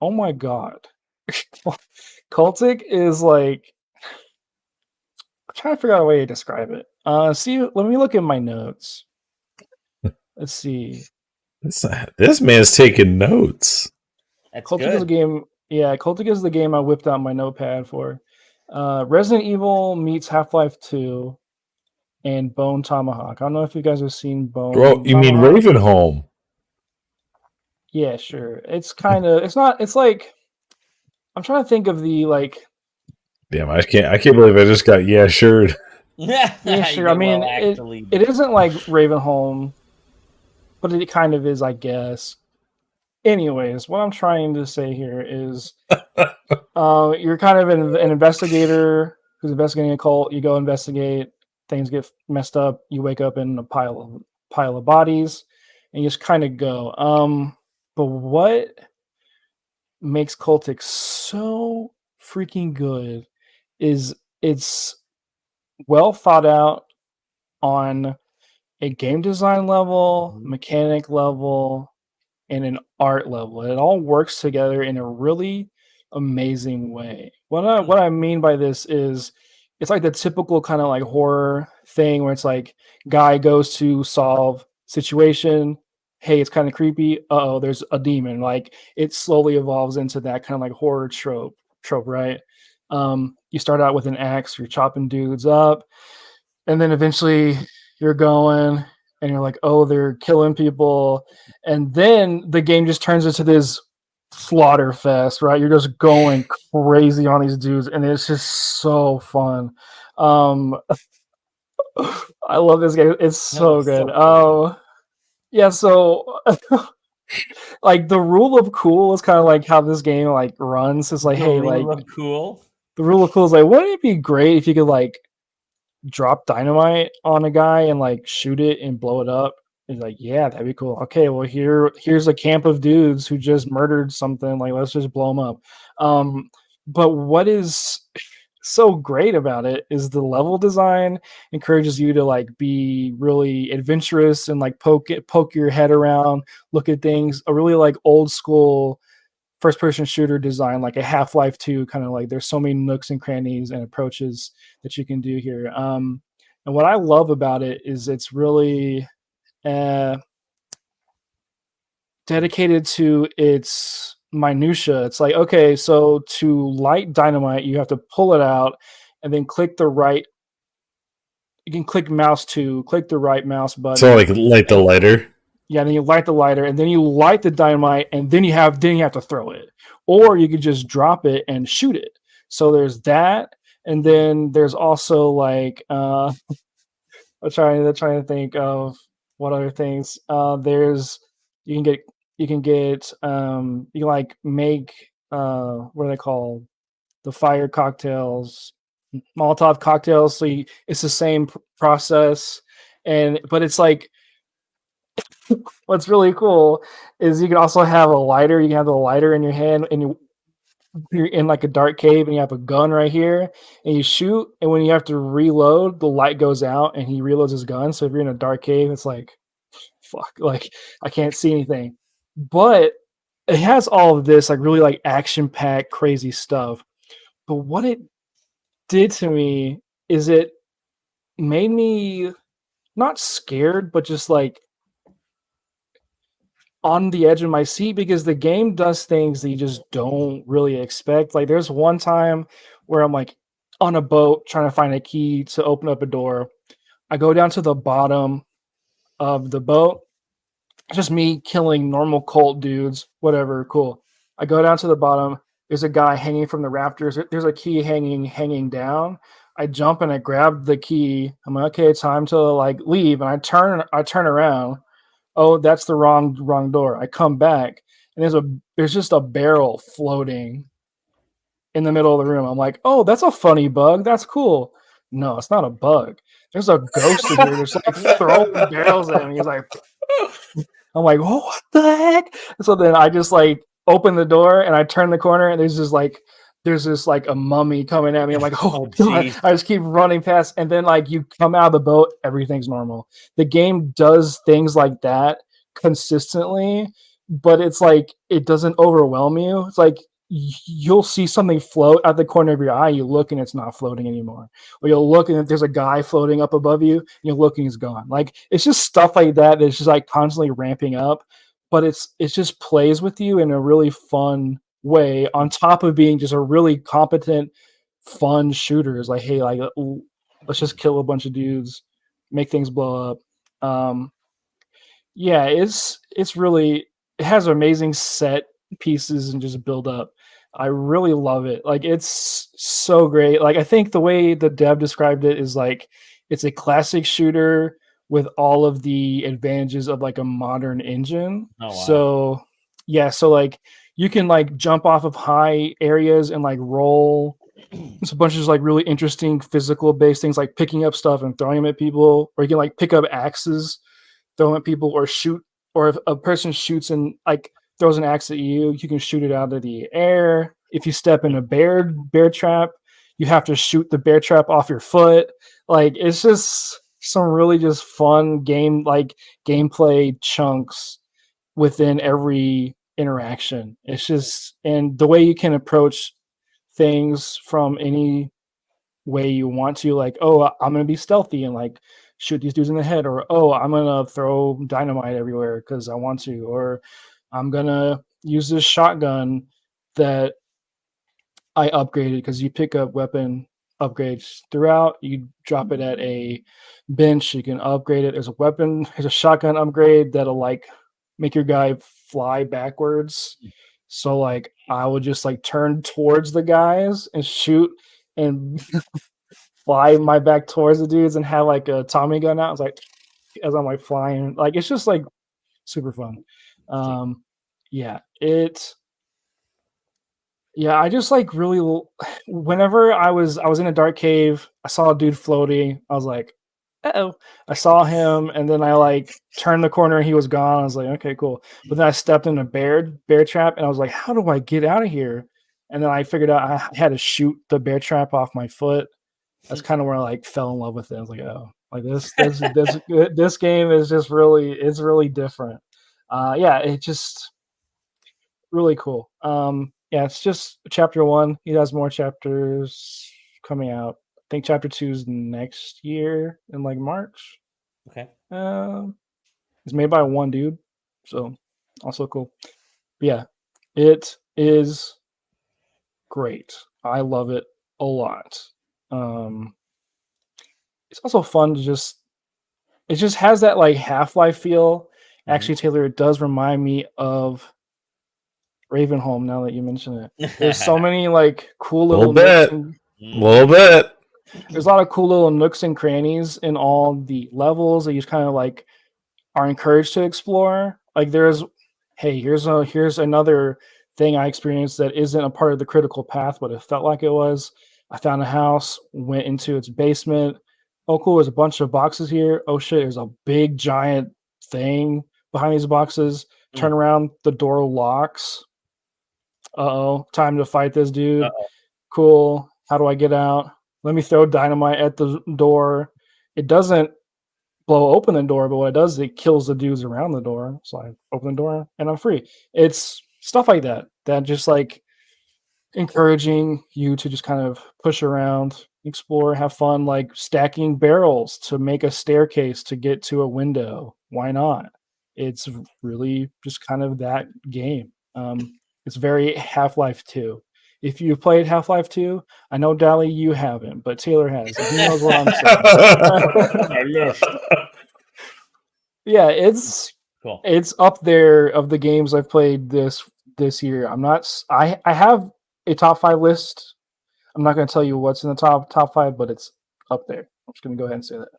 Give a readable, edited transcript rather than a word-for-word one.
Oh my god. Cultic is like I'm trying to figure out a way to describe it. See, let me look at my notes. Let's see. This man's taking notes. That's Cultic is a good. game. Yeah, Cultic is the game I whipped out my notepad for. Resident Evil meets Half-Life 2 and Bone Tomahawk. I don't know if you guys have seen Well, Bone you mean Tomahawk. Ravenholm? Yeah, sure. It's kind of. It's not. It's like I'm trying to think of the like. Damn, I can't believe I just got sure. Yeah, sure. I mean, Well, actually, it isn't like Ravenholm, but it kind of is, I guess. Anyways, what I'm trying to say here is, you're kind of an investigator who's investigating a cult. You go investigate, things get messed up. You wake up in a pile of bodies, and you just kind of go. But what makes Cultic so freaking good is it's well thought out on a game design level, mechanic level, and an art level. It all works together in a really amazing way. What I mean by this is it's like the typical kind of like horror thing where it's like guy goes to solve situation. Hey, it's kind of creepy. Oh, there's a demon. Like it slowly evolves into that kind of like horror trope, right? You start out with an axe, you're chopping dudes up, and then eventually you're going and you're like, oh, they're killing people, and then the game just turns into this slaughter fest, right? You're just going crazy on these dudes, and it's just so fun. um I love this game. It's so that's good. so cool. Yeah, so like the rule of cool is kind of like how this game like runs. It's like, The hey, like rule of cool. the rule of cool is like, wouldn't it be great if you could like drop dynamite on a guy and like shoot it and blow it up? He's like, yeah, that'd be cool. Okay, well here's a camp of dudes who just murdered something. Like, let's just blow them up. But what is so great about it is the level design encourages you to like be really adventurous and like poke your head around, look at things. A really like old school first person shooter design, like a Half-Life 2 kind of like. There's so many nooks and crannies and approaches that you can do here. And what I love about it is it's really uh, dedicated to its minutia. It's like, okay, so to light dynamite, you have to pull it out and then click the right. You can click the right mouse So button, like light the and lighter. yeah, then you light the lighter, and then you light the dynamite, and then you have to throw it, or you could just drop it and shoot it. So there's that, and then there's also like I'm trying to think of what other things. There's you can get you can like make what are they called, the fire cocktails, Molotov cocktails. So it's the same process, and but it's like what's really cool is you can also have a lighter. You can have the lighter in your hand, and you're in like a dark cave, and you have a gun right here, and you shoot. And when you have to reload, the light goes out, and he reloads his gun. So if you're in a dark cave, it's like, fuck, like I can't see anything. But it has all of this like really like action packed, crazy stuff. But what it did to me is it made me not scared, but just like on the edge of my seat, because the game does things that you just don't really expect. Like there's one time where I'm like on a boat trying to find a key to open up a door. I go down to the bottom of the boat. It's just me killing normal cult dudes, whatever, cool. I go down to the bottom. There's a guy hanging from the rafters. There's a key hanging down. I jump and I grab the key. I'm like, okay, it's time to like leave. And I turn around. Oh, that's the wrong door. I come back, and there's just a barrel floating in the middle of the room. I'm like, oh, that's a funny bug. That's cool. No, it's not a bug. There's a ghost in here. There's like throwing barrels at me. He's like, I'm like, oh, what the heck? So then I just like open the door and I turn the corner, and there's this like a mummy coming at me. I'm like, oh god. I just keep running past, and then like you come out of the boat, everything's normal. The game does things like that consistently, but it's like it doesn't overwhelm you. It's like you'll see something float out the corner of your eye. You look and it's not floating anymore, or you'll look and there's a guy floating up above you. And you're looking, he's gone. Like it's just stuff like that that's just like constantly ramping up, but it's just plays with you in a really fun way. On top of being just a really competent, fun shooter, is like, hey, like let's just kill a bunch of dudes, make things blow up. Yeah, it's really, it has amazing set pieces and just build up. I really love it. Like it's so great. Like I think the way the dev described it is like it's a classic shooter with all of the advantages of like a modern engine. Oh, wow. So yeah, so like you can like jump off of high areas and like roll. It's a bunch of just like really interesting physical based things like picking up stuff and throwing them at people, or you can like pick up axes, throw them at people, or shoot, or if a person shoots and like throws an axe at you, you can shoot it out of the air. If you step in a bear trap, you have to shoot the bear trap off your foot. Like it's just some really just fun gameplay chunks within every interaction. It's just, and the way you can approach things from any way you want to, like, oh, I'm gonna be stealthy and like shoot these dudes in the head, or oh, I'm gonna throw dynamite everywhere because I want to, or I'm gonna use this shotgun that I upgraded, because you pick up weapon upgrades throughout. You drop it at a bench, you can upgrade it. There's a shotgun upgrade that'll like make your guy fly backwards. So like I would just like turn towards the guys and shoot and fly my back towards the dudes and have like a Tommy gun out. It's like as I'm like flying, like it's just like super fun. Yeah, I just like really. Whenever I was in a dark cave, I saw a dude floating. I was like, oh. I saw him, and then I like turned the corner and he was gone. I was like, okay, cool. But then I stepped in a bear trap, and I was like, how do I get out of here? And then I figured out I had to shoot the bear trap off my foot. That's kind of where I like fell in love with it. I was like, oh, like this game is just really, it's really different. Yeah, it just really cool. Yeah, it's just chapter 1. He has more chapters coming out. I think chapter 2 is next year in like March. Okay. It's made by one dude, so also cool. But yeah, it is great. I love it a lot. It's also fun to just, it just has that like Half-Life feel. Actually, Taylor, it does remind me of Ravenholm, now that you mention it. There's so many like cool little nooks and, little bit. there's a lot of cool little nooks and crannies in all the levels that you just kind of like are encouraged to explore. Like there's, hey, here's another thing I experienced that isn't a part of the critical path, but it felt like it was. I found a house, went into its basement. Oh, cool, there's a bunch of boxes here. Oh shit, there's a big giant thing behind these boxes. Turn around, the door locks. Uh-oh, time to fight this dude. Cool. How do I get out? Let me throw dynamite at the door. It doesn't blow open the door, but what it does is it kills the dudes around the door. So I open the door and I'm free. It's stuff like that just like encouraging you to just kind of push around, explore, have fun, like stacking barrels to make a staircase to get to a window. Why not? It's really just kind of that game. It's very Half-Life 2. If you've played Half-Life 2, I know, Dally, you haven't, but Taylor has. And he knows what I'm saying. Yeah, it's cool. It's up there of the games I've played this year. I have a top 5 list. I'm not going to tell you what's in the top 5, but it's up there. I'm just going to go ahead and say that.